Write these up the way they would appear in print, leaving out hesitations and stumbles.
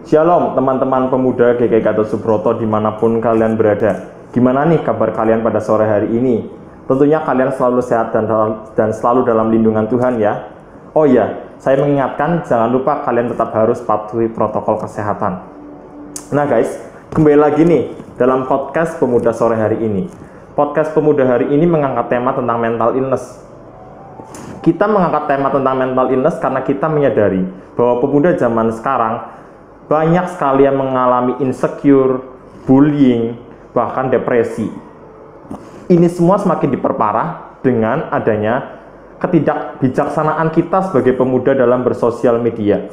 Shalom teman-teman pemuda GKI Gatot Subroto dimanapun kalian berada. Gimana nih kabar kalian pada sore hari ini? Tentunya kalian selalu sehat dan selalu dalam lindungan Tuhan ya. Oh iya, saya mengingatkan jangan lupa kalian tetap harus patuhi protokol kesehatan. Nah guys, kembali lagi nih dalam podcast pemuda sore hari ini. Podcast pemuda hari ini mengangkat tema tentang mental illness. Kita mengangkat tema tentang mental illness karena kita menyadari bahwa pemuda zaman sekarang banyak sekali yang mengalami insecure, bullying, bahkan depresi. Ini semua semakin diperparah dengan adanya ketidakbijaksanaan kita sebagai pemuda dalam bersosial media.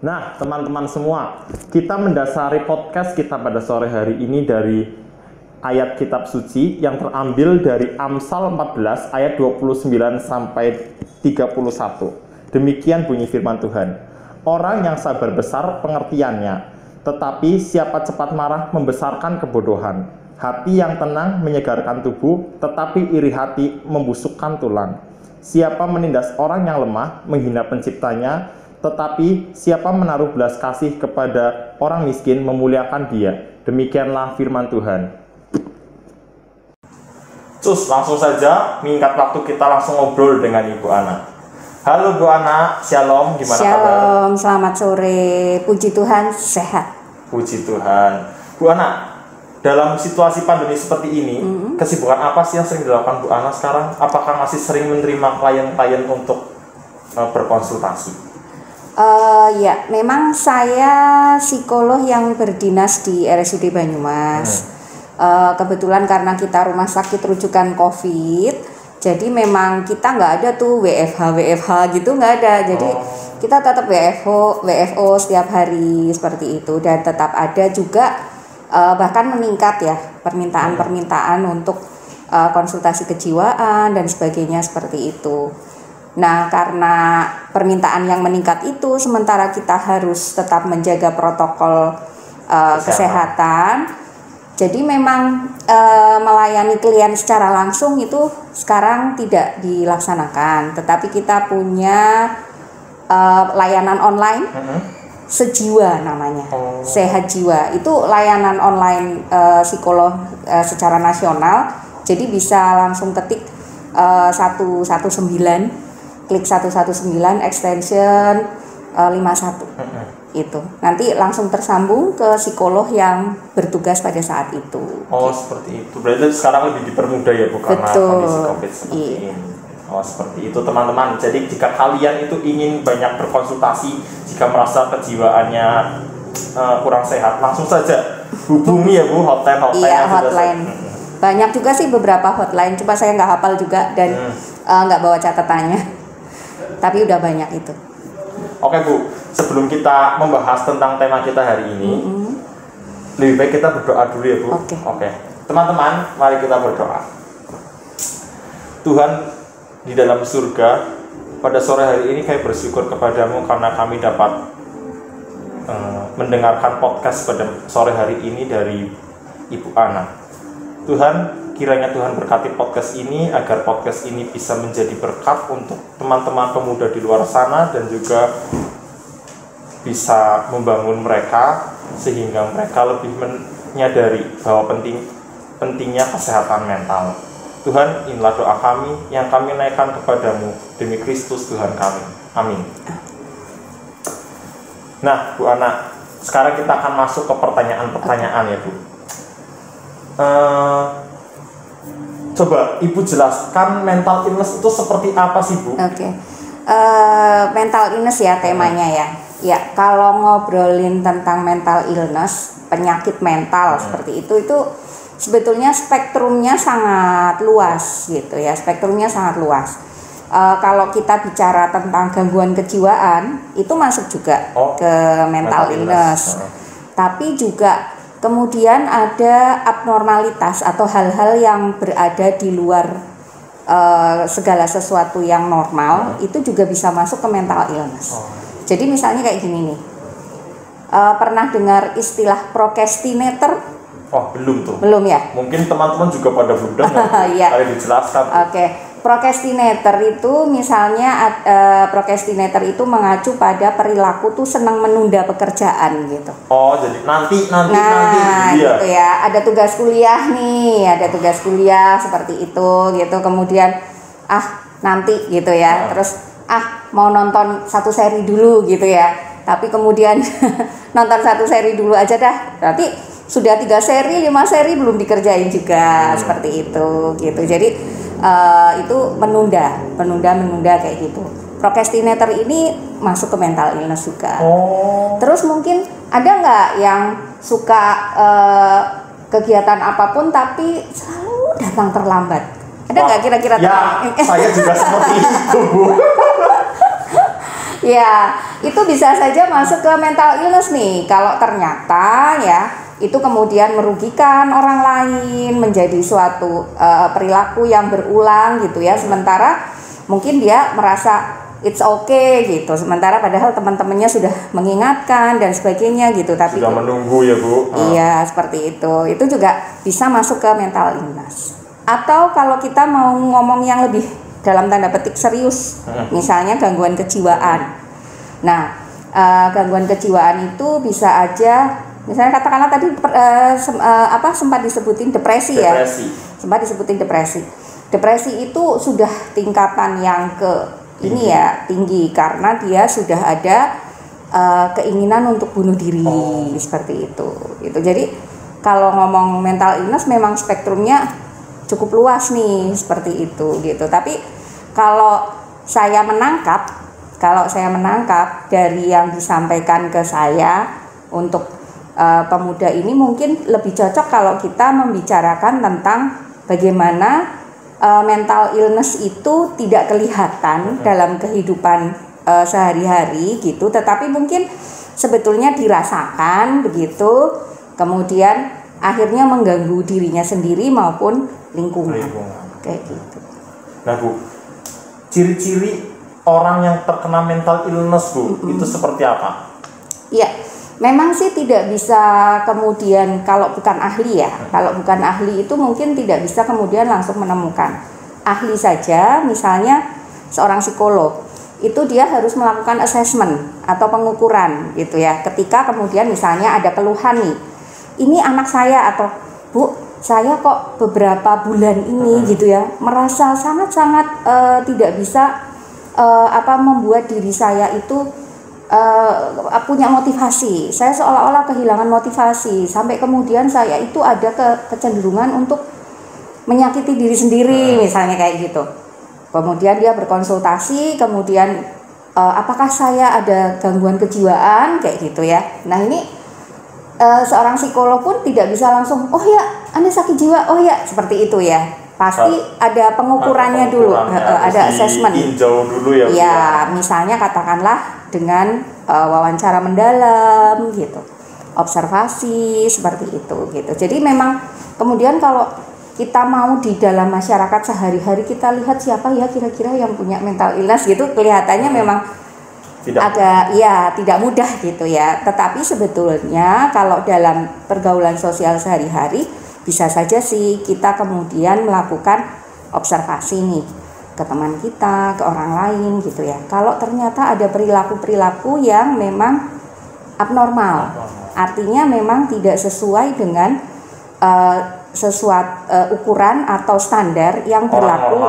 Nah, teman-teman semua, kita mendasari podcast kita pada sore hari ini dari ayat kitab suci yang terambil dari Amsal 14 ayat 29 sampai 31. Demikian bunyi firman Tuhan. Orang yang sabar besar pengertiannya, tetapi siapa cepat marah membesarkan kebodohan. Hati yang tenang menyegarkan tubuh, tetapi iri hati membusukkan tulang. Siapa menindas orang yang lemah menghina penciptanya, tetapi siapa menaruh belas kasih kepada orang miskin memuliakan dia. Demikianlah firman Tuhan. Cus, langsung saja meningkat waktu kita langsung ngobrol dengan Ibu Ana. Halo Bu Ana, Shalom, gimana kabar? Shalom, selamat sore. Puji Tuhan, sehat. Puji Tuhan. Bu Ana, dalam situasi pandemi seperti ini, kesibukan apa sih yang sering dilakukan Bu Ana sekarang? Apakah masih sering menerima klien-klien untuk berkonsultasi? Ya, memang saya psikolog yang berdinas di RSUD Banyumas. Kebetulan karena kita rumah sakit rujukan COVID, jadi memang kita nggak ada tuh WFH gitu, nggak ada. Jadi kita tetap WFO setiap hari seperti itu, dan tetap ada juga bahkan meningkat ya permintaan untuk konsultasi kejiwaan dan sebagainya seperti itu. Nah, karena permintaan yang meningkat itu, sementara kita harus tetap menjaga protokol kesehatan. Jadi memang melayani klien secara langsung itu sekarang tidak dilaksanakan, tetapi kita punya layanan online, Sejiwa namanya, Sehat Jiwa. Itu layanan online psikolog secara nasional. Jadi bisa langsung ketik 119, klik 119 extension 51. Itu nanti langsung tersambung ke psikolog yang bertugas pada saat itu. Seperti itu. Berarti sekarang lebih dipermudah ya, Bu, karena kondisi COVID seperti ini. Seperti itu teman-teman. Jadi jika kalian itu ingin banyak berkonsultasi, jika merasa kejiwaannya kurang sehat, langsung saja hubungi ya Bu, hotline. Iya, hotline. Banyak juga sih beberapa hotline, cuma saya nggak hafal juga dan nggak bawa catatannya. Tapi udah banyak itu. Oke Bu, sebelum kita membahas tentang tema kita hari ini, lebih baik kita berdoa dulu ya Bu. Oke. Teman-teman, mari kita berdoa. Tuhan di dalam surga, pada sore hari ini kami bersyukur kepadamu karena kami dapat mendengarkan podcast pada sore hari ini dari Ibu Ana. Tuhan, kiranya Tuhan berkati podcast ini agar podcast ini bisa menjadi berkat untuk teman-teman pemuda di luar sana dan juga bisa membangun mereka sehingga mereka lebih menyadari bahwa pentingnya kesehatan mental. Tuhan, inilah doa kami yang kami naikkan kepadamu demi Kristus Tuhan kami. Amin. Nah, Bu Ana, sekarang kita akan masuk ke pertanyaan-pertanyaan ya Bu. Coba Ibu jelaskan mental illness itu seperti apa sih Bu? Mental illness ya temanya ya. Ya, kalau ngobrolin tentang mental illness, penyakit mental seperti itu sebetulnya spektrumnya sangat luas gitu ya. Spektrumnya sangat luas. Kalau kita bicara tentang gangguan kejiwaan, itu masuk juga ke mental illness. Tapi juga kemudian ada abnormalitas atau hal-hal yang berada di luar segala sesuatu yang normal, itu juga bisa masuk ke mental illness. Jadi misalnya kayak gini nih, pernah dengar istilah procrastinator? Belum tuh. Belum ya? Mungkin teman-teman juga pada belum dengar. Kali dijelaskan. Procrastinator itu misalnya procrastinator itu mengacu pada perilaku tuh senang menunda pekerjaan gitu. Jadi nanti. Gitu ya. Ada tugas kuliah nih, seperti itu gitu. Kemudian nanti gitu ya. Terus mau nonton satu seri dulu gitu ya. Tapi kemudian nonton satu seri dulu aja dah. Nanti sudah 3 seri, 5 seri belum dikerjain juga seperti itu gitu. Jadi itu menunda kayak gitu. Procrastinator ini masuk ke mental illness juga. Terus mungkin ada nggak yang suka kegiatan apapun tapi selalu datang terlambat? Ada nggak kira-kira? Saya juga seperti itu Bu. Ya, itu bisa saja masuk ke mental illness nih. Kalau ternyata ya itu kemudian merugikan orang lain, menjadi suatu perilaku yang berulang gitu ya. Sementara mungkin dia merasa it's okay gitu. Sementara padahal teman-temannya sudah mengingatkan dan sebagainya gitu. Tapi sudah menunggu ya Bu. Iya, seperti itu. Itu juga bisa masuk ke mental illness. Atau kalau kita mau ngomong yang lebih dalam tanda petik serius, misalnya gangguan kejiwaan. Nah, gangguan kejiwaan itu bisa aja, misalnya katakanlah tadi sempat disebutin depresi ya, sempat disebutin depresi. Depresi itu sudah tingkatan yang ini ya tinggi karena dia sudah ada keinginan untuk bunuh diri seperti itu. Gitu. Jadi kalau ngomong mental illness memang spektrumnya cukup luas nih seperti itu gitu. Tapi kalau saya menangkap dari yang disampaikan ke saya untuk pemuda ini mungkin lebih cocok kalau kita membicarakan tentang bagaimana mental illness itu tidak kelihatan dalam kehidupan sehari-hari gitu, tetapi mungkin sebetulnya dirasakan begitu, kemudian akhirnya mengganggu dirinya sendiri maupun lingkungan. Kayak gitu. Nah Bu, ciri-ciri orang yang terkena mental illness Bu, itu seperti apa? Ya, memang sih tidak bisa kemudian kalau bukan ahli ya, kalau bukan ahli itu mungkin tidak bisa kemudian langsung menemukan. Ahli saja, misalnya seorang psikolog, itu dia harus melakukan assessment atau pengukuran gitu ya. Ketika kemudian misalnya ada keluhan nih, ini anak saya atau Bu, saya kok beberapa bulan ini gitu ya merasa sangat-sangat tidak bisa membuat diri saya itu punya motivasi. Saya seolah-olah kehilangan motivasi sampai kemudian saya itu ada kecenderungan untuk menyakiti diri sendiri misalnya kayak gitu. Kemudian dia berkonsultasi, kemudian apakah saya ada gangguan kejiwaan kayak gitu ya. Nah ini seorang psikolog pun tidak bisa langsung, oh ya Anda sakit jiwa, oh ya seperti itu ya. Pasti ada pengukurannya dulu, ada assessment. Ditinjau dulu ya. Ya, misalnya katakanlah dengan wawancara mendalam gitu, observasi seperti itu gitu. Jadi memang kemudian kalau kita mau di dalam masyarakat sehari-hari kita lihat siapa ya kira-kira yang punya mental illness gitu, kelihatannya memang tidak mudah gitu ya. Tetapi sebetulnya kalau dalam pergaulan sosial sehari-hari bisa saja sih kita kemudian melakukan observasi nih ke teman kita, ke orang lain gitu ya. Kalau ternyata ada perilaku-perilaku yang memang abnormal, artinya memang tidak sesuai dengan ukuran atau standar yang berlaku,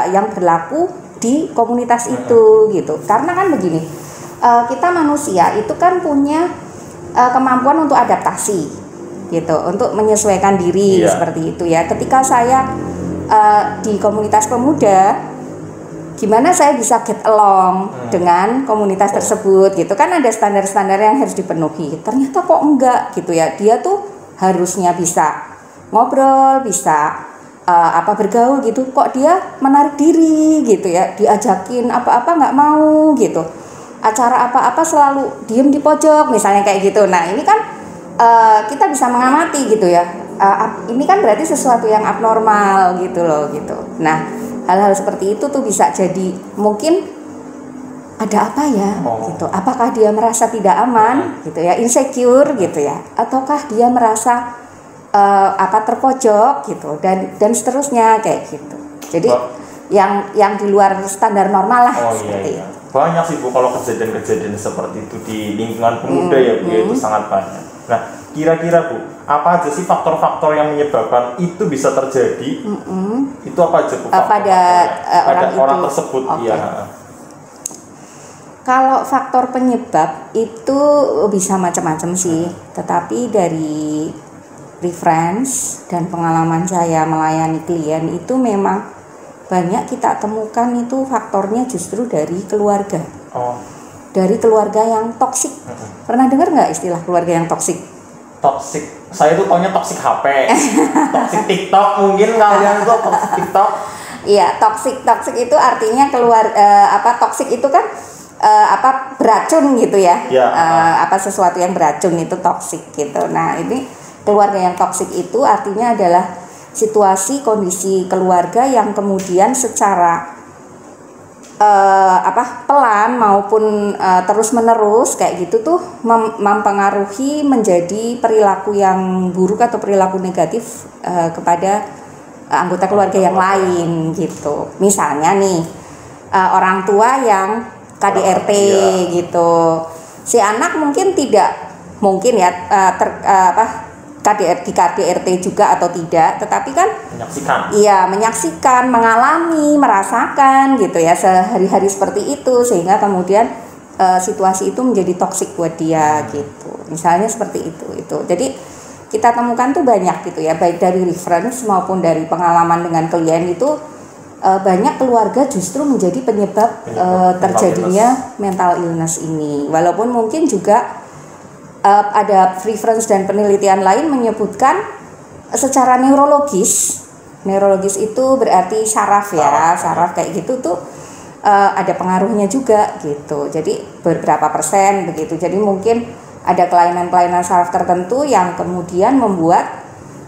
yang berlaku di komunitas itu gitu. Karena kan begini, kita manusia itu kan punya kemampuan untuk adaptasi gitu, untuk menyesuaikan diri seperti itu ya. Ketika saya di komunitas pemuda, gimana saya bisa get along dengan komunitas tersebut gitu kan, ada standar-standar yang harus dipenuhi. Ternyata kok enggak gitu ya, dia tuh harusnya bisa ngobrol, bisa bergaul gitu, kok dia menarik diri gitu ya, diajakin apa-apa nggak mau gitu, acara apa-apa selalu diem di pojok misalnya kayak gitu. Nah ini kan kita bisa mengamati gitu ya, ini kan berarti sesuatu yang abnormal gitu loh gitu. Nah hal-hal seperti itu tuh bisa jadi mungkin ada apa ya gitu, apakah dia merasa tidak aman gitu ya, insecure gitu ya, ataukah dia merasa terpojok gitu dan seterusnya kayak gitu. Jadi yang di luar standar normal lah seperti itu. Banyak sih Bu kalau kejadian-kejadian seperti itu di lingkungan pemuda ya Bu, itu sangat banyak. Nah kira-kira Bu, apa aja sih faktor-faktor yang menyebabkan itu bisa terjadi? Itu apa aja Bu? Pada orang tersebut ya. Kalau faktor penyebab itu bisa macam-macam sih, tetapi dari reference dan pengalaman saya melayani klien itu memang banyak kita temukan itu faktornya justru dari keluarga. Dari keluarga yang toksik. Pernah dengar nggak istilah keluarga yang toksik? Toksik, saya tuh taunya toksik HP, toksik TikTok mungkin kalian tuh toksik TikTok. Iya, toksik itu artinya toksik itu kan beracun gitu ya. Sesuatu yang beracun itu toksik gitu. Nah ini keluarga yang toksik itu artinya adalah situasi kondisi keluarga yang kemudian secara pelan maupun terus menerus kayak gitu tuh mempengaruhi menjadi perilaku yang buruk atau perilaku negatif kepada anggota keluarga yang lain gitu. Misalnya nih orang tua yang KDRT gitu, si anak mungkin tidak mungkin ya di KDRT juga atau tidak, tetapi kan menyaksikan. Iya, menyaksikan, mengalami, merasakan gitu ya sehari-hari seperti itu, sehingga kemudian situasi itu menjadi toksik buat dia gitu. Misalnya seperti itu. Jadi kita temukan tuh banyak gitu ya, baik dari reference maupun dari pengalaman dengan klien itu banyak keluarga justru menjadi penyebab terjadinya mental illness ini. Walaupun mungkin juga ada reference dan penelitian lain menyebutkan secara neurologis itu berarti saraf kayak gitu tuh ada pengaruhnya juga gitu. Jadi beberapa persen begitu. Jadi mungkin ada kelainan-kelainan saraf tertentu yang kemudian membuat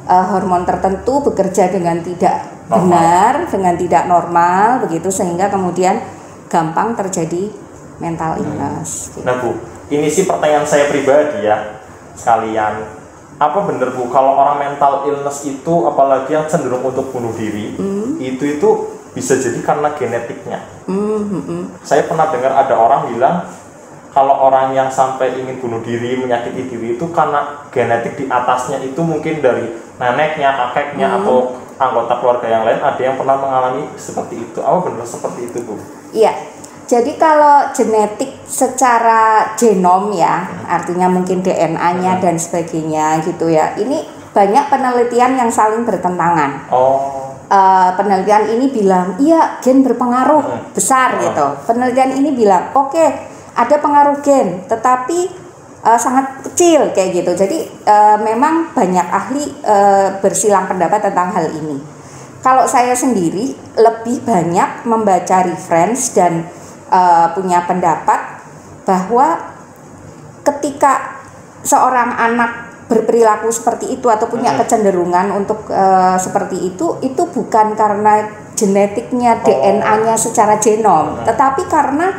hormon tertentu bekerja dengan tidak benar, dengan tidak normal begitu, sehingga kemudian gampang terjadi mental illness. Gitu. Nah Bu, ini sih pertanyaan saya pribadi ya sekalian. Apa benar Bu kalau orang mental illness itu apalagi yang cenderung untuk bunuh diri, itu bisa jadi karena genetiknya? Saya pernah dengar ada orang bilang kalau orang yang sampai ingin bunuh diri, menyakiti diri itu karena genetik di atasnya itu mungkin dari neneknya, kakeknya atau anggota keluarga yang lain ada yang pernah mengalami seperti itu. Apa benar seperti itu Bu? Iya. Jadi kalau genetik secara genom ya, artinya mungkin DNA-nya dan sebagainya gitu ya. Ini banyak penelitian yang saling bertentangan. Penelitian ini bilang iya gen berpengaruh besar gitu. Penelitian ini bilang oke, ada pengaruh gen, tetapi sangat kecil kayak gitu. Jadi memang banyak ahli bersilang pendapat tentang hal ini. Kalau saya sendiri lebih banyak membaca reference dan punya pendapat bahwa ketika seorang anak berperilaku seperti itu atau punya kecenderungan untuk seperti itu bukan karena genetiknya, DNA-nya secara genom, tetapi karena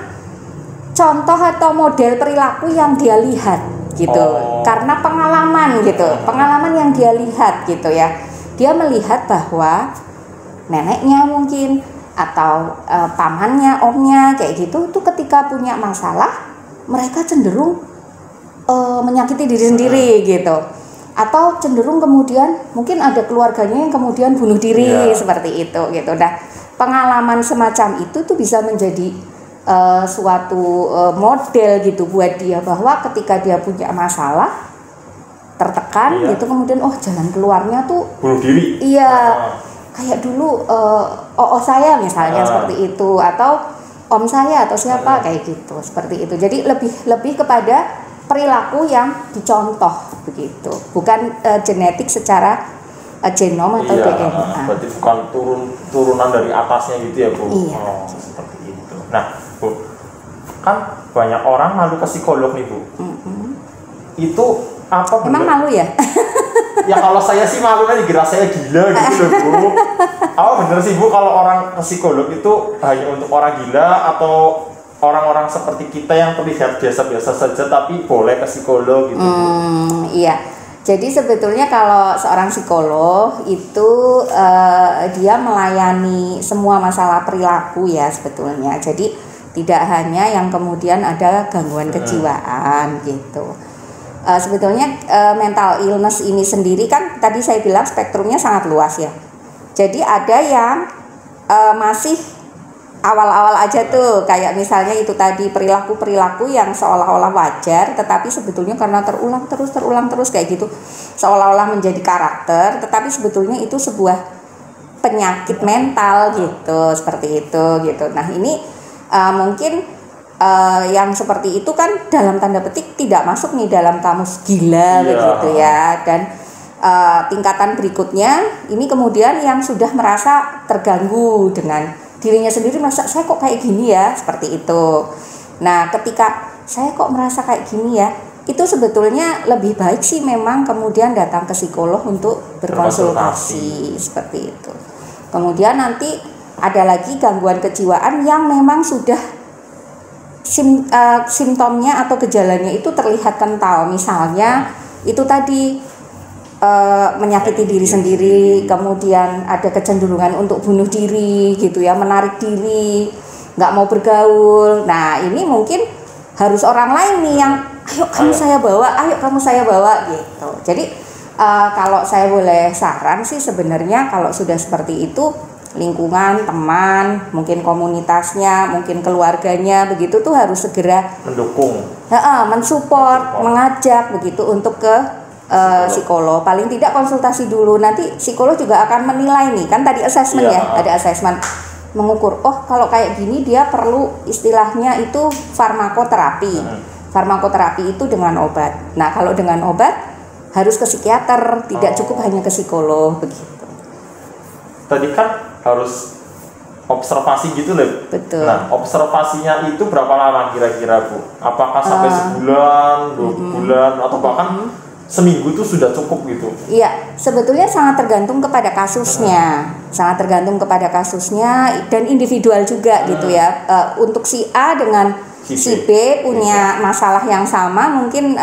contoh atau model perilaku yang dia lihat gitu, karena pengalaman gitu, pengalaman yang dia lihat gitu ya. Dia melihat bahwa neneknya mungkin atau pamannya, omnya kayak gitu, tuh ketika punya masalah mereka cenderung menyakiti diri sendiri gitu, atau cenderung kemudian mungkin ada keluarganya yang kemudian bunuh diri seperti itu gitu. Nah, pengalaman semacam itu tuh bisa menjadi suatu model gitu buat dia, bahwa ketika dia punya masalah tertekan gitu, kemudian jalan keluarnya tuh bunuh diri. Kayak dulu saya misalnya seperti itu, atau om saya atau siapa kayak gitu, seperti itu. Jadi lebih kepada perilaku yang dicontoh begitu, bukan genetik secara genom atau DNA. Berarti bukan turunan dari atasnya gitu ya Bu. Seperti itu. Nah Bu, kan banyak orang malu ke psikolog nih Bu. Itu apa benar? Emang malu ya? Ya kalau saya sih malu kan dikira saya gila gitu loh Bu. Apa bener sih Bu kalau orang ke psikolog itu hanya untuk orang gila atau orang-orang seperti kita yang terlihat biasa-biasa saja tapi boleh ke psikolog gitu Bu? Iya. Jadi sebetulnya kalau seorang psikolog itu dia melayani semua masalah perilaku ya sebetulnya. Jadi tidak hanya yang kemudian ada gangguan kejiwaan gitu. Sebetulnya mental illness ini sendiri kan tadi saya bilang spektrumnya sangat luas ya. Jadi ada yang masih awal-awal aja tuh, kayak misalnya itu tadi perilaku-perilaku yang seolah-olah wajar, tetapi sebetulnya karena terulang terus kayak gitu, seolah-olah menjadi karakter, tetapi sebetulnya itu sebuah penyakit mental gitu, seperti itu gitu. Nah ini mungkin yang seperti itu kan dalam tanda petik tidak masuk nih dalam kamus gila begitu ya. Dan tingkatan berikutnya ini kemudian yang sudah merasa terganggu dengan dirinya sendiri, merasa saya kok kayak gini ya, seperti itu. Nah ketika saya kok merasa kayak gini ya, itu sebetulnya lebih baik sih memang kemudian datang ke psikolog untuk berkonsultasi seperti itu. Kemudian nanti ada lagi gangguan kejiwaan yang memang sudah simptomnya atau gejalanya itu terlihat kental, misalnya itu tadi menyakiti diri sendiri, kemudian ada kecenderungan untuk bunuh diri gitu ya, menarik diri, nggak mau bergaul. Nah ini mungkin harus orang lain nih yang ayo kamu saya bawa gitu. Jadi Kalau saya boleh saran sih sebenarnya kalau sudah seperti itu lingkungan, teman, mungkin komunitasnya, mungkin keluarganya begitu tuh harus segera mendukung, mensupport, mengajak begitu untuk ke psikolog. Paling tidak konsultasi dulu. Nanti psikolog juga akan menilai nih, kan tadi assessment ya, ada assessment mengukur. Oh, kalau kayak gini dia perlu istilahnya itu farmakoterapi. Farmakoterapi itu dengan obat. Nah, kalau dengan obat harus ke psikiater, tidak cukup hanya ke psikolog begitu. Tadi kan harus observasi gitu loh. Betul. Nah, observasinya itu berapa lama kira-kira Bu? Apakah sampai sebulan, 2 bulan, atau bahkan seminggu itu sudah cukup gitu? Iya, sebetulnya sangat tergantung kepada kasusnya, sangat tergantung kepada kasusnya dan individual juga gitu ya. Untuk si A dengan si B punya masalah yang sama, mungkin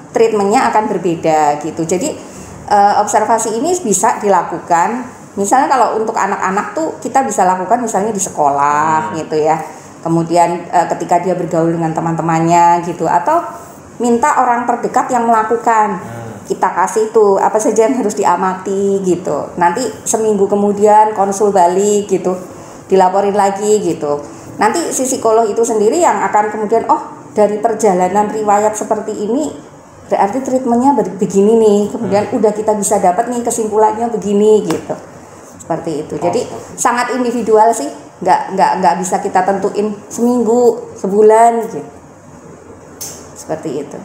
treatmentnya akan berbeda gitu. Jadi observasi ini bisa dilakukan. Misalnya kalau untuk anak-anak tuh kita bisa lakukan misalnya di sekolah gitu ya. Kemudian ketika dia bergaul dengan teman-temannya gitu, atau minta orang terdekat yang melakukan. Kita kasih tuh apa saja yang harus diamati gitu. Nanti seminggu kemudian konsul balik gitu, dilaporin lagi gitu. Nanti si psikolog itu sendiri yang akan kemudian, oh dari perjalanan riwayat seperti ini berarti treatmentnya begini nih. Kemudian udah kita bisa dapat nih kesimpulannya begini gitu. Seperti itu. Jadi sangat individual sih. Nggak bisa kita tentuin seminggu, sebulan gitu. Seperti itu.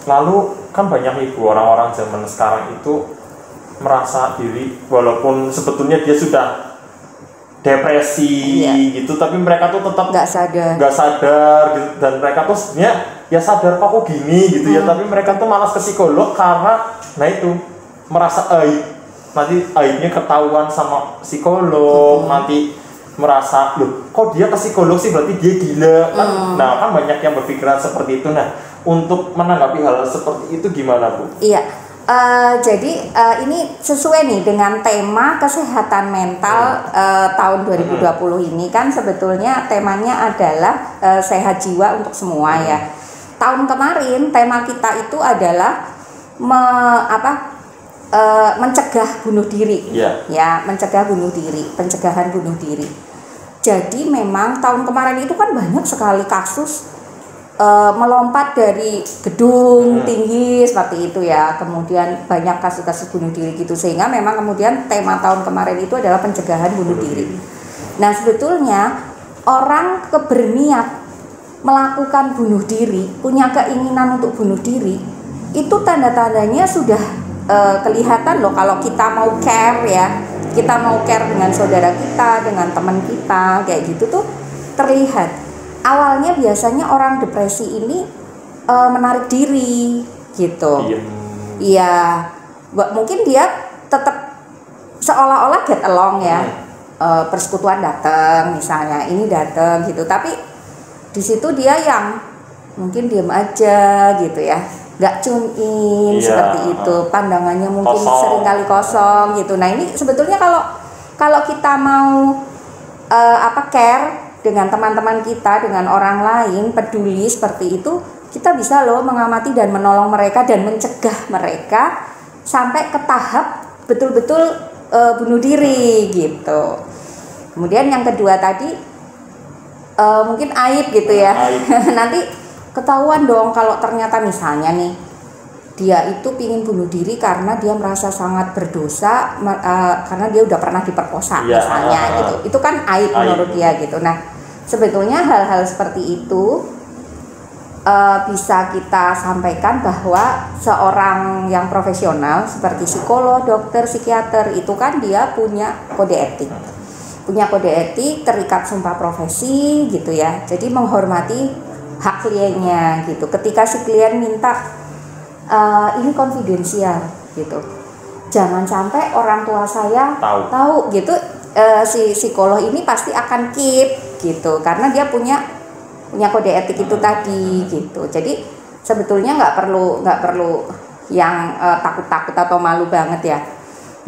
Lalu kan banyak ibu orang-orang zaman sekarang itu merasa diri walaupun sebetulnya dia sudah depresi gitu, tapi mereka tuh tetap nggak sadar gitu, dan mereka tuh sebenarnya ya sadar kok gini gitu ya, tapi mereka tuh malas ke psikolog karena nah itu merasa aib, nanti aibnya ketahuan sama psikolog, nanti merasa loh kok dia ke psikolog sih berarti dia gila kan. Nah kan banyak yang berpikiran seperti itu. Nah untuk menanggapi hal seperti itu gimana Bu? Iya, jadi ini sesuai nih dengan tema kesehatan mental tahun 2020 ini kan sebetulnya temanya adalah sehat jiwa untuk semua ya. Tahun kemarin tema kita itu adalah mencegah bunuh diri, ya mencegah bunuh diri, pencegahan bunuh diri. Jadi memang tahun kemarin itu kan banyak sekali kasus melompat dari gedung tinggi seperti itu ya, kemudian banyak kasus-kasus bunuh diri gitu, sehingga memang kemudian tema tahun kemarin itu adalah pencegahan bunuh diri. Nah sebetulnya orang berniat melakukan bunuh diri, punya keinginan untuk bunuh diri, itu tanda-tandanya sudah kelihatan loh. Kalau kita mau care ya, kita mau care dengan saudara kita, dengan teman kita kayak gitu tuh terlihat. Awalnya biasanya orang depresi ini menarik diri gitu. Iya, mungkin dia tetap seolah-olah get along ya, persekutuan datang misalnya, ini datang gitu, tapi di situ dia yang mungkin diam aja gitu ya, nggak tune in seperti itu, pandangannya mungkin seringkali kosong gitu. Nah ini sebetulnya kalau kita mau care dengan teman-teman kita, dengan orang lain, peduli seperti itu, kita bisa loh mengamati dan menolong mereka dan mencegah mereka sampai ke tahap betul-betul bunuh diri gitu. Kemudian yang kedua tadi mungkin aib gitu ya. Nanti ketahuan dong kalau ternyata misalnya nih dia itu pingin bunuh diri karena dia merasa sangat berdosa, karena dia udah pernah diperkosa misalnya gitu. Itu kan aib menurut dia gitu. Nah sebetulnya hal-hal seperti itu bisa kita sampaikan bahwa seorang yang profesional seperti psikolog, dokter, psikiater itu kan dia punya kode etik. Punya kode etik, terikat sumpah profesi gitu ya. Jadi menghormati hak kliennya gitu. Ketika si klien minta ini konfidensial gitu, jangan sampai orang tua saya tahu gitu, si psikolog ini pasti akan keep gitu, karena dia punya kode etik itu tadi gitu. Jadi sebetulnya nggak perlu yang takut-takut atau malu banget ya.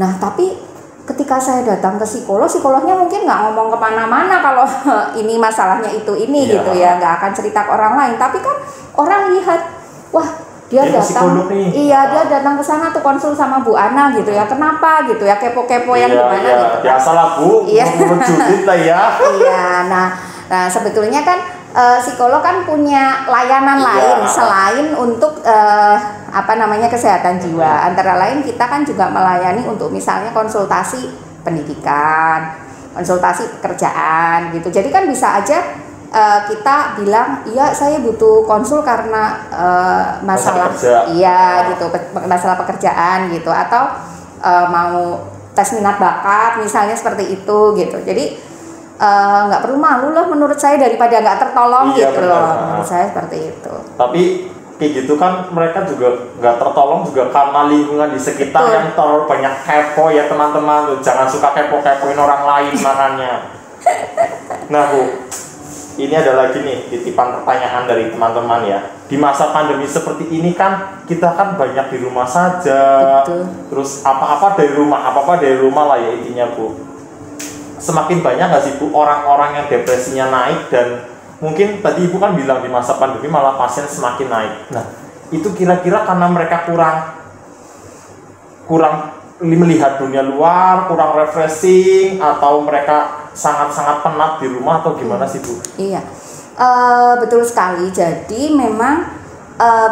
Nah tapi ketika saya datang ke psikolognya mungkin nggak ngomong kemana-mana kalau ini masalahnya ini gitu ya, nggak akan cerita ke orang lain. Tapi kan orang lihat, wah dia datang, dia datang ke sana tuh konsul sama Bu Ana gitu ya. Kenapa gitu ya, kepo-kepo yang gimana gitu. Biasalah Bu, menjudit lah ya. Iya, nah sebetulnya kan psikolog kan punya layanan lain selain untuk kesehatan jiwa. Antara lain kita kan juga melayani untuk misalnya konsultasi pendidikan, konsultasi pekerjaan gitu. Jadi kan bisa aja kita bilang, iya saya butuh konsul karena masalah gitu, masalah pekerjaan gitu, atau mau tes minat bakat misalnya seperti itu gitu. Jadi nggak perlu malu loh menurut saya, daripada nggak tertolong gitu loh. Menurut saya seperti itu. Tapi kayak gitu kan mereka juga nggak tertolong juga karena lingkungan di sekitar yang terlalu banyak kepo ya teman-teman. Jangan suka kepo-kepoin orang lain makanya. Nah Bu, ini ada lagi nih titipan pertanyaan dari teman-teman ya. Di masa pandemi seperti ini kan kita kan banyak di rumah saja. Betul. Terus apa-apa dari rumah lah ya intinya Bu. Semakin banyak nggak sih Bu orang-orang yang depresinya naik, dan mungkin tadi Ibu kan bilang di masa pandemi malah pasien semakin naik. Nah itu kira-kira karena mereka kurang melihat dunia luar, kurang refreshing, atau mereka sangat-sangat penat di rumah, atau gimana sih Bu? Iya, betul sekali. Jadi memang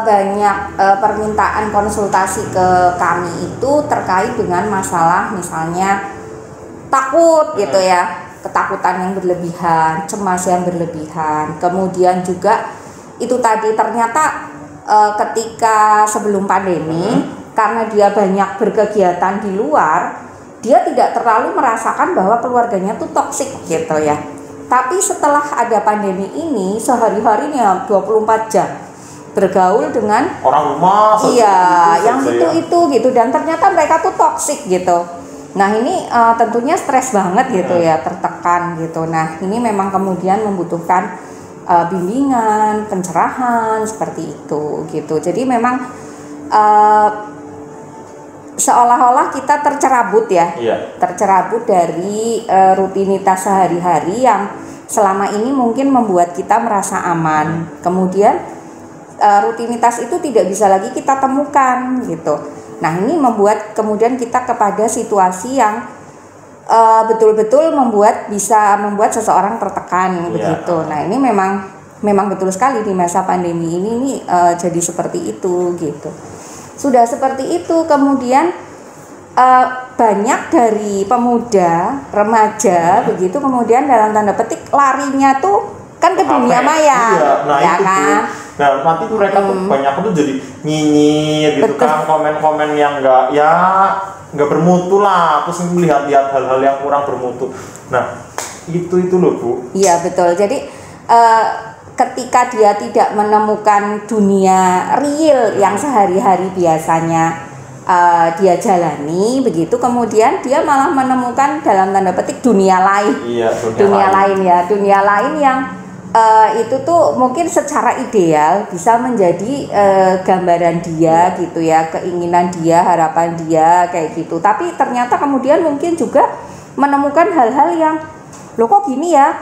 banyak permintaan konsultasi ke kami itu terkait dengan masalah misalnya takut gitu ya, ketakutan yang berlebihan, cemas yang berlebihan. Kemudian juga itu tadi ternyata ketika sebelum pandemi, karena dia banyak berkegiatan di luar, dia tidak terlalu merasakan bahwa keluarganya tuh toksik gitu ya. Tapi setelah ada pandemi ini, sehari-harinya 24 jam bergaul dengan orang rumah, yang itu gitu, dan ternyata mereka tuh toksik gitu. Nah ini tentunya stres banget gitu ya, tertekan gitu. Nah ini memang kemudian membutuhkan bimbingan, pencerahan seperti itu gitu. Jadi memang seolah-olah kita tercerabut ya, tercerabut dari rutinitas sehari-hari yang selama ini mungkin membuat kita merasa aman. Kemudian rutinitas itu tidak bisa lagi kita temukan gitu. Nah ini membuat kemudian kita kepada situasi yang betul-betul bisa membuat seseorang tertekan begitu. Nah ini memang betul sekali di masa pandemi ini jadi seperti itu gitu. Sudah seperti itu, kemudian banyak dari pemuda, remaja begitu, kemudian dalam tanda petik larinya tuh kan ke dunia maya, ya kan? Nah nanti mereka tuh banyak tuh jadi nyinyir gitu kan, komen-komen yang nggak bermutu lah, terus melihat-lihat hal-hal yang kurang bermutu. Nah itu loh Bu. Iya betul. Jadi ketika dia tidak menemukan dunia real yang sehari-hari biasanya dia jalani begitu, kemudian dia malah menemukan dalam tanda petik dunia lain. Dunia lain yang itu tuh mungkin secara ideal bisa menjadi gambaran dia gitu ya, keinginan dia, harapan dia kayak gitu. Tapi ternyata kemudian mungkin juga menemukan hal-hal yang kok gini ya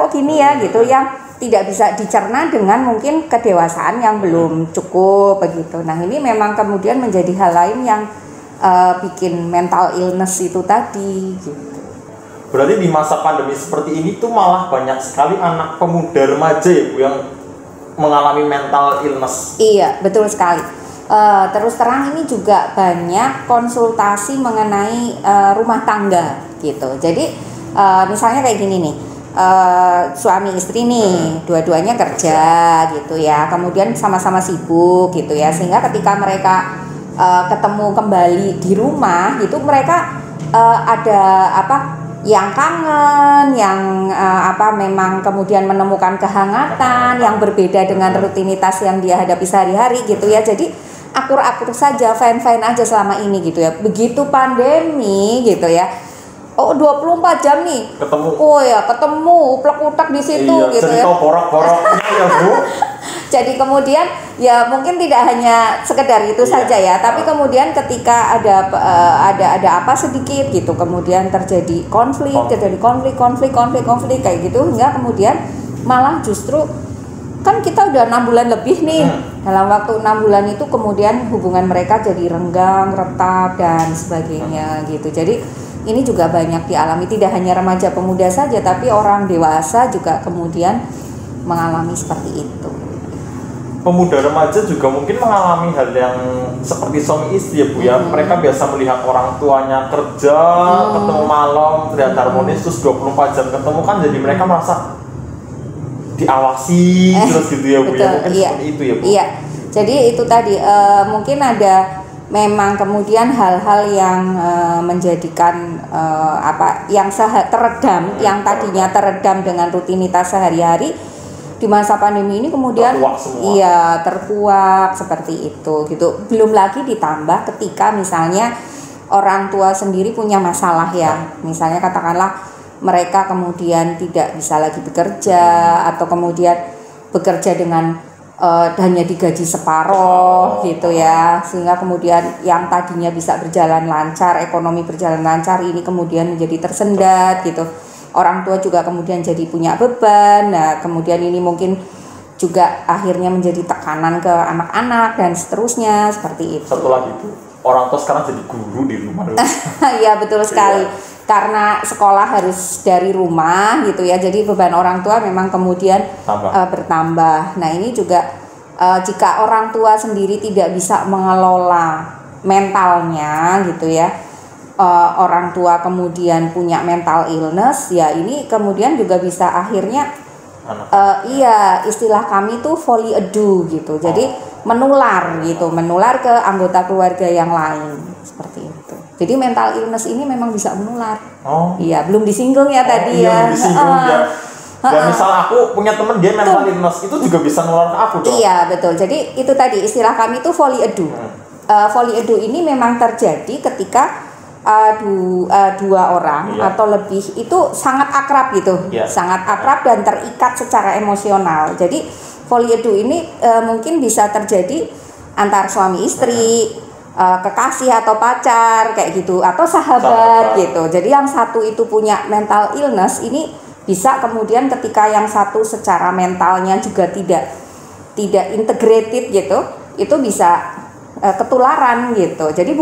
gitu, yang tidak bisa dicerna dengan mungkin kedewasaan yang belum cukup begitu. Nah ini memang kemudian menjadi hal lain yang bikin mental illness itu tadi gitu. Berarti di masa pandemi seperti ini tuh malah banyak sekali anak pemuda remaja ya Bu yang mengalami mental illness. Iya betul sekali. Terus terang ini juga banyak konsultasi mengenai rumah tangga gitu. Jadi misalnya kayak gini nih, suami istri nih dua-duanya kerja gitu ya, kemudian sama-sama sibuk gitu ya, sehingga ketika mereka ketemu kembali di rumah gitu, mereka ada yang kangen, yang memang kemudian menemukan kehangatan yang berbeda dengan rutinitas yang dia hadapi sehari-hari gitu ya. Jadi akur-akur saja, fine-fine aja selama ini gitu ya. Begitu pandemi gitu ya, 24 jam nih ketemu. Ketemu uplek-uplek di situ gitu ya. Cerita borok-boroknya ya Bu. Jadi kemudian ya mungkin tidak hanya sekedar itu saja ya, tapi kemudian ketika ada apa sedikit gitu, kemudian terjadi konflik kayak gitu, hingga kemudian malah justru kan kita udah 6 bulan lebih nih. Dalam waktu 6 bulan itu kemudian hubungan mereka jadi renggang, retak dan sebagainya gitu. Jadi ini juga banyak dialami, tidak hanya remaja pemuda saja, tapi orang dewasa juga kemudian mengalami seperti itu. Pemuda remaja juga mungkin mengalami hal yang seperti suami istri ya Bu ya. Mereka biasa melihat orang tuanya kerja, ketemu malam, terlihat harmonis, terus 24 jam ketemu kan, jadi mereka merasa diawasi terus gitu ya Bu. Ya mungkin seperti itu ya Bu. Iya, jadi itu tadi mungkin ada memang kemudian hal-hal yang menjadikan yang teredam, yang tadinya teredam dengan rutinitas sehari-hari, di masa pandemi ini kemudian terkuak seperti itu gitu. Belum lagi ditambah ketika misalnya orang tua sendiri punya masalah ya, misalnya katakanlah mereka kemudian tidak bisa lagi bekerja, atau kemudian bekerja dengan hanya digaji separuh gitu ya, sehingga kemudian yang tadinya bisa berjalan lancar, ekonomi berjalan lancar, ini kemudian menjadi tersendat gitu. Orang tua juga kemudian jadi punya beban. Nah kemudian ini mungkin juga akhirnya menjadi tekanan ke anak-anak dan seterusnya seperti itu. Satu lagi Bu, orang tua sekarang jadi guru di rumah. Iya betul sekali. Karena sekolah harus dari rumah gitu ya, jadi beban orang tua memang kemudian bertambah. Nah ini juga jika orang tua sendiri tidak bisa mengelola mentalnya gitu ya, orang tua kemudian punya mental illness ya, ini kemudian juga bisa akhirnya istilah kami tuh volley ado gitu. Jadi menular ke anggota keluarga yang lain seperti itu. Jadi mental illness ini memang bisa menular. Iya, belum disinggung ya tadi ya. Belum disinggung ya. Dan misal aku punya temen dia mental illness, itu juga bisa menular ke aku dong. Iya betul. Jadi itu tadi istilah kami tuh volley ado. Volley ado ini memang terjadi ketika dua orang atau lebih itu sangat akrab gitu, sangat akrab dan terikat secara emosional. Jadi volley ado ini mungkin bisa terjadi antar suami istri, kekasih atau pacar kayak gitu, atau sahabat gitu. Jadi yang satu itu punya mental illness, ini bisa kemudian ketika yang satu secara mentalnya juga tidak integrated gitu, itu bisa ketularan gitu. Jadi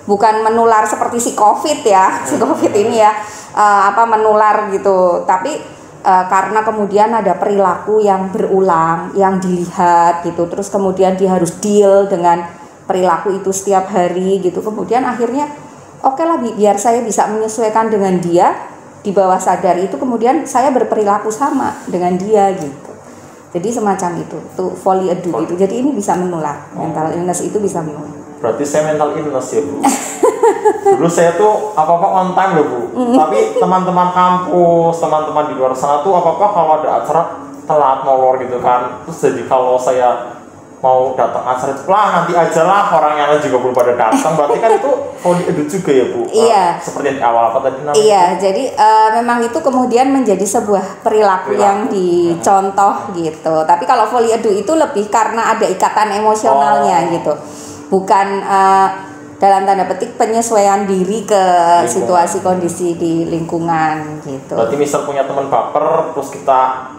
bukan menular seperti si COVID ya, si COVID ini ya, menular gitu, tapi karena kemudian ada perilaku yang berulang, yang dilihat gitu, terus kemudian dia harus deal dengan perilaku itu setiap hari gitu, kemudian akhirnya oke lah, biar saya bisa menyesuaikan dengan dia, di bawah sadar itu kemudian saya berperilaku sama dengan dia gitu. Jadi semacam itu volley ado gitu. Jadi ini bisa menular, mental illness itu bisa menular. Berarti saya mental illness ya Bu. Dulu saya tuh apa-apa on time loh Bu. Tapi teman-teman kampus, teman-teman di luar sana tuh apa-apa kalau ada acara telat molor gitu kan. Terus jadi kalau saya mau datang acara itu nanti aja lah, orang yang lain juga belum pada datang. Berarti kan itu volley ado juga ya Bu. Iya. Seperti yang di awal apa tadi namanya? Iya, jadi memang itu kemudian menjadi sebuah perilaku yang dicontoh gitu. Tapi kalau volley ado itu lebih karena ada ikatan emosionalnya gitu. Bukan dalam tanda petik penyesuaian diri ke situasi kondisi di lingkungan gitu. Berarti misal punya teman baper, terus kita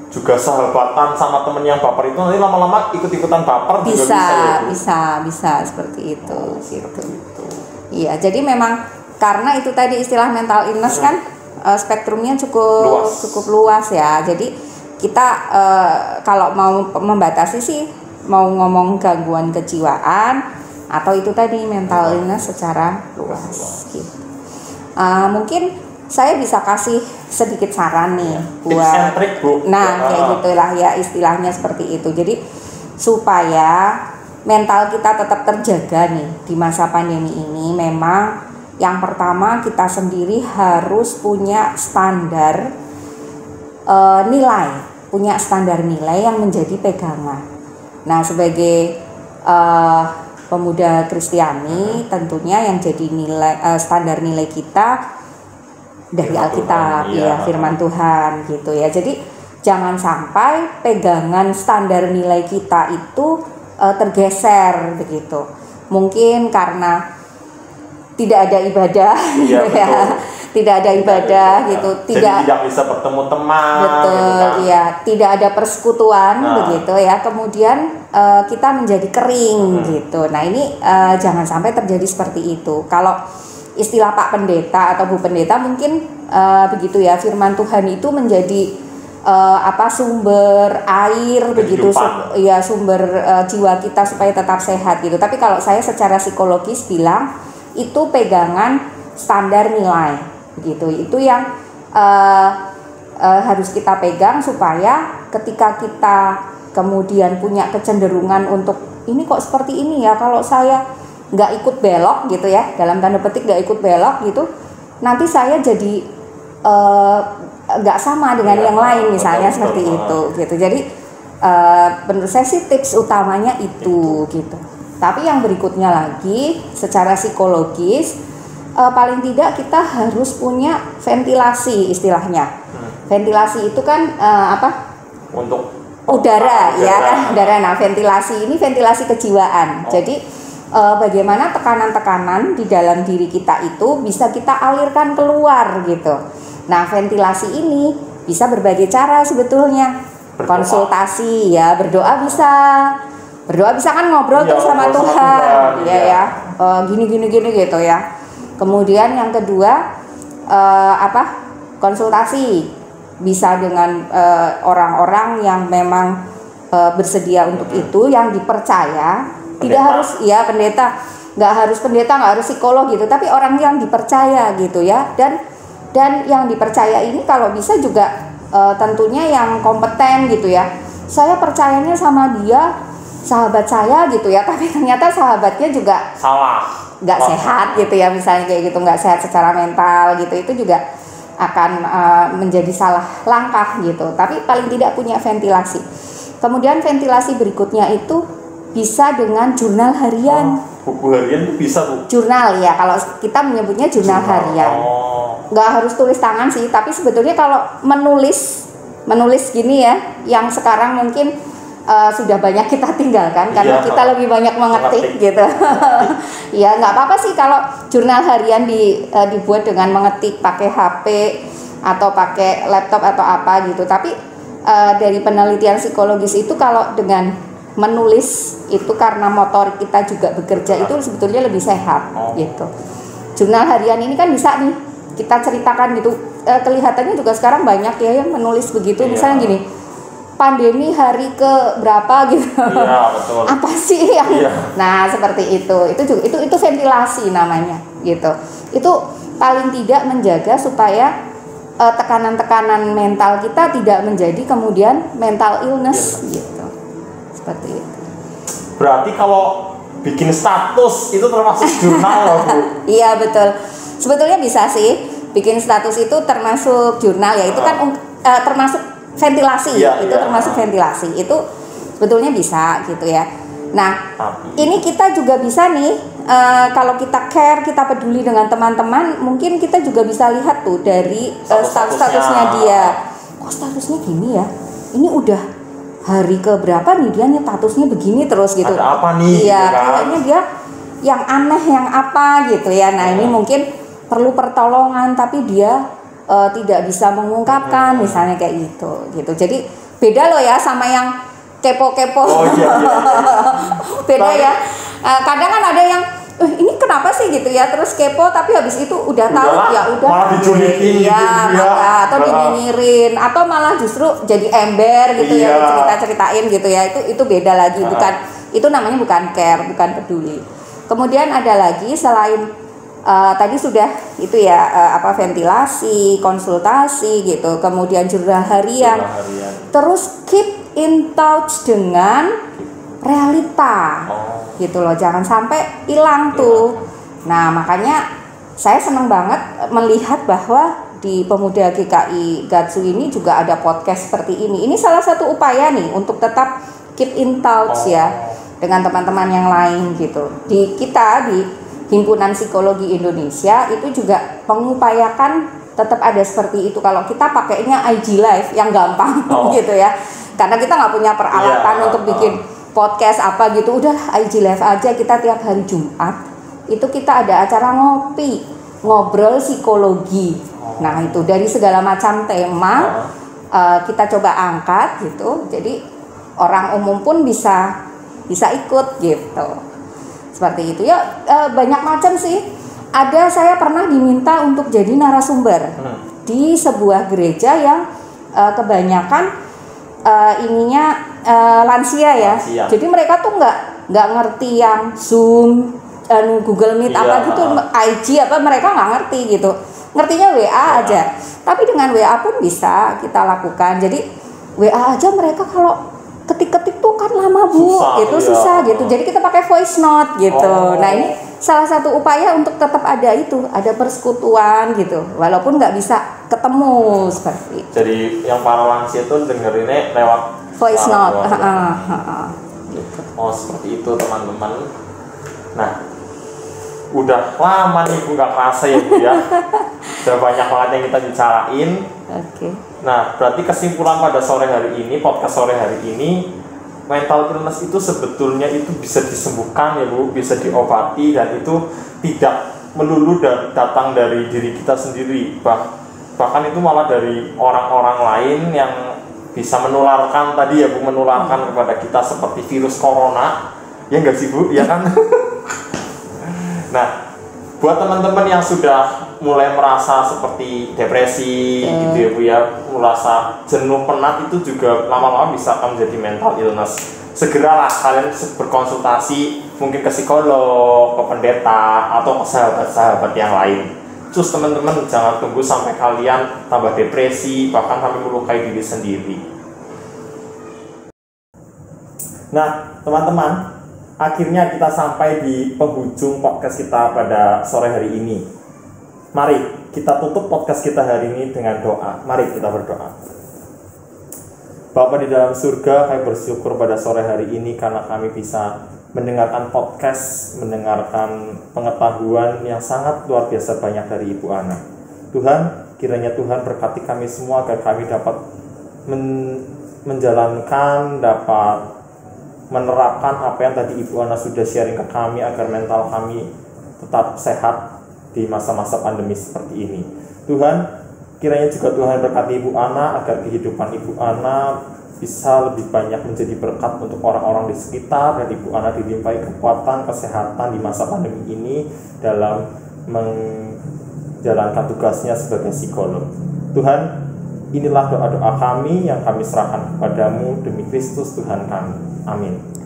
juga sahabatan sama temen yang baper itu, nanti lama-lama ikut-ikutan baper bisa seperti itu gitu. Iya, jadi memang karena itu tadi istilah mental illness kan spektrumnya cukup luas ya. Jadi kita kalau mau membatasi sih, mau ngomong gangguan kejiwaan atau itu tadi mental illness secara luas gitu. Mungkin saya bisa kasih sedikit saran nih buat trik, Bu. Kayak gitulah ya, istilahnya seperti itu. Jadi supaya mental kita tetap terjaga nih di masa pandemi ini, memang yang pertama kita sendiri harus punya standar punya standar nilai yang menjadi pegangan. Nah, sebagai pemuda Kristiani, tentunya yang jadi standar nilai kita dari Alkitab ya, firman Tuhan gitu ya. Jadi jangan sampai pegangan standar nilai kita itu tergeser begitu. Mungkin karena tidak ada ibadah gitu ya. tidak ada ibadah gitu, tidak bisa bertemu teman. Betul, gitu kan. iya, tidak ada persekutuan begitu ya. Kemudian kita menjadi kering gitu. Nah ini jangan sampai terjadi seperti itu. Kalau istilah Pak Pendeta atau Bu Pendeta mungkin begitu ya, firman Tuhan itu menjadi sumber air begitu, ya sumber jiwa kita supaya tetap sehat gitu. Tapi kalau saya secara psikologis bilang itu pegangan standar nilai begitu. Itu yang harus kita pegang supaya ketika kita kemudian punya kecenderungan untuk ini kok seperti ini ya, kalau saya nggak ikut belok gitu ya, dalam tanda petik nggak ikut belok gitu, nanti saya jadi nggak sama dengan yang lain misalnya, seperti itu gitu. Jadi menurut saya sih tips utamanya itu gitu. Tapi yang berikutnya lagi secara psikologis, paling tidak kita harus punya ventilasi istilahnya. Ventilasi itu kan untuk udara ya kan, udara. Nah ventilasi ini ventilasi kejiwaan. Jadi bagaimana tekanan-tekanan di dalam diri kita itu bisa kita alirkan keluar gitu. Nah ventilasi ini bisa berbagai cara sebetulnya. Konsultasi ya, berdoa bisa kan, ngobrol terus sama Tuhan ya. Gini gitu ya. Kemudian yang kedua konsultasi bisa dengan orang-orang yang memang bersedia untuk itu, yang dipercaya. Tidak harus ya pendeta, nggak harus psikolog gitu, tapi orang yang dipercaya gitu ya. Dan yang dipercaya ini kalau bisa juga tentunya yang kompeten gitu ya. Saya percayanya sama dia, sahabat saya gitu ya, tapi ternyata sahabatnya juga nggak sehat gitu ya, misalnya kayak gitu, nggak sehat secara mental gitu, itu juga akan menjadi salah langkah gitu. Tapi paling tidak punya ventilasi. Kemudian ventilasi berikutnya itu bisa dengan jurnal harian. Buku harian itu bisa, Bu? Jurnal ya, kalau kita menyebutnya jurnal harian. Nggak harus tulis tangan sih, tapi sebetulnya kalau menulis gini ya, yang sekarang mungkin sudah banyak kita tinggalkan karena kita lebih banyak mengetik gitu. Ya nggak apa-apa sih kalau jurnal harian dibuat dengan mengetik pakai HP atau pakai laptop atau apa gitu. Tapi dari penelitian psikologis itu kalau dengan menulis itu karena motorik kita juga bekerja itu sebetulnya lebih sehat gitu. Jurnal harian ini kan bisa nih kita ceritakan gitu. Kelihatannya juga sekarang banyak ya yang menulis begitu. Misalnya gini, pandemi hari ke berapa gitu. Iya, betul. Apa sih yang Nah, seperti itu. Itu ventilasi namanya gitu. Itu paling tidak menjaga supaya tekanan-tekanan mental kita tidak menjadi kemudian mental illness gitu. Seperti itu. Berarti kalau bikin status itu termasuk jurnal loh, Bu. Iya, betul. Sebetulnya bisa sih bikin status itu termasuk jurnal ya. Itu kan termasuk ventilasi, termasuk ventilasi. Itu sebetulnya bisa gitu ya. Nah, ini kita juga bisa nih kalau kita care, kita peduli dengan teman-teman, mungkin kita juga bisa lihat tuh dari statusnya dia. Kok statusnya gini ya? Ini udah hari ke berapa nih dia nih statusnya begini terus gitu. Ada apa nih? Iya, gitu kan? kayaknya dia yang aneh, yang apa gitu ya. Nah, ini mungkin perlu pertolongan tapi dia tidak bisa mengungkapkan, misalnya kayak gitu. Jadi beda loh ya sama yang kepo-kepo. Beda ya. Kadang kan ada yang ini kenapa sih gitu ya, terus kepo tapi habis itu udah tahu ya udah malah dijulitin atau dinyinyirin atau malah justru jadi ember gitu ya, cerita-ceritain gitu ya. Itu beda lagi, itu namanya bukan care, bukan peduli. Kemudian ada lagi selain tadi sudah itu ya ventilasi, konsultasi gitu, kemudian jurnal harian. Terus keep in touch dengan realita. Gitu loh, jangan sampai hilang tuh. Nah, makanya saya senang banget melihat bahwa di Pemuda GKI Gatsu ini juga ada podcast seperti ini. Ini salah satu upaya nih untuk tetap keep in touch ya dengan teman-teman yang lain gitu. Di Himpunan Psikologi Indonesia itu juga mengupayakan tetap ada seperti itu. Kalau kita pakainya IG Live yang gampang gitu ya, karena kita nggak punya peralatan untuk bikin podcast apa gitu, udah IG Live aja. Kita tiap hari Jumat itu kita ada acara ngopi ngobrol psikologi. Nah itu dari segala macam tema kita coba angkat gitu. Jadi orang umum pun bisa ikut gitu. Seperti itu ya, banyak macam sih. Ada saya pernah diminta untuk jadi narasumber di sebuah gereja yang kebanyakan lansia ya. Jadi mereka tuh nggak ngerti yang Zoom, Google Meet apa gitu, IG apa, mereka nggak ngerti gitu. Ngertinya WA aja. Tapi dengan WA pun bisa kita lakukan. Jadi WA aja mereka kalau ketik-ketik tuh kan lama Bu, susah gitu. Jadi kita pakai voice note gitu. Nah ini salah satu upaya untuk tetap ada persekutuan gitu, walaupun nggak bisa ketemu seperti itu. Jadi yang para lansia itu dengerinnya lewat voice note. Gitu. Seperti itu teman-teman. Nah, udah lama nih Bu, nggak kerasa ya Bu ya. Sudah banyak banget yang kita bicarain. Oke. Nah, berarti kesimpulan pada sore hari ini, podcast sore hari ini, mental illness itu sebetulnya itu bisa disembuhkan ya Bu, bisa diobati, dan itu tidak melulu datang dari diri kita sendiri, bahkan itu malah dari orang-orang lain yang bisa menularkan tadi ya Bu, menularkan kepada kita seperti virus corona, ya nggak sih Bu, ya kan? Nah, buat teman-teman yang sudah mulai merasa seperti depresi gitu ya Bu ya, merasa jenuh, penat, itu juga lama-lama bisa akan menjadi mental illness. Segeralah kalian berkonsultasi mungkin ke psikolog, ke pendeta, atau ke sahabat-sahabat yang lain. Terus teman-teman jangan tunggu sampai kalian tambah depresi, bahkan sampai melukai diri sendiri. Nah teman-teman, akhirnya kita sampai di penghujung podcast kita pada sore hari ini. Mari kita tutup podcast kita hari ini dengan doa. Mari kita berdoa. Bapa di dalam surga, kami bersyukur pada sore hari ini karena kami bisa mendengarkan podcast, mendengarkan pengetahuan yang sangat luar biasa banyak dari Ibu Ana. Tuhan, kiranya Tuhan berkati kami semua agar kami dapat menjalankan, dapat menerapkan apa yang tadi Ibu Ana sudah sharing ke kami agar mental kami tetap sehat di masa-masa pandemi seperti ini. Tuhan, kiranya juga Tuhan berkati Ibu Ana agar kehidupan Ibu Ana bisa lebih banyak menjadi berkat untuk orang-orang di sekitar, dan Ibu Ana dilimpahi kekuatan, kesehatan di masa pandemi ini dalam menjalankan tugasnya sebagai psikolog. Tuhan, inilah doa-doa kami yang kami serahkan kepadamu demi Kristus Tuhan kami. Amin.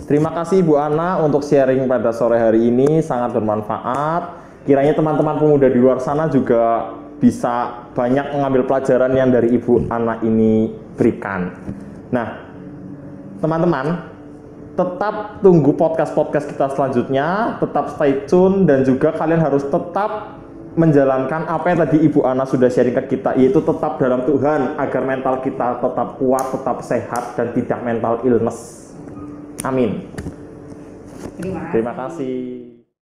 Terima kasih Bu Ana untuk sharing pada sore hari ini, sangat bermanfaat. Kiranya teman-teman pemuda di luar sana juga bisa banyak mengambil pelajaran yang dari Ibu Ana ini berikan. Nah, teman-teman, tetap tunggu podcast-podcast kita selanjutnya, tetap stay tune, dan juga kalian harus tetap menjalankan apa yang tadi Ibu Ana sudah sharing ke kita, yaitu tetap dalam Tuhan agar mental kita tetap kuat, tetap sehat, dan tidak mental illness. Amin. Terima kasih. Terima kasih.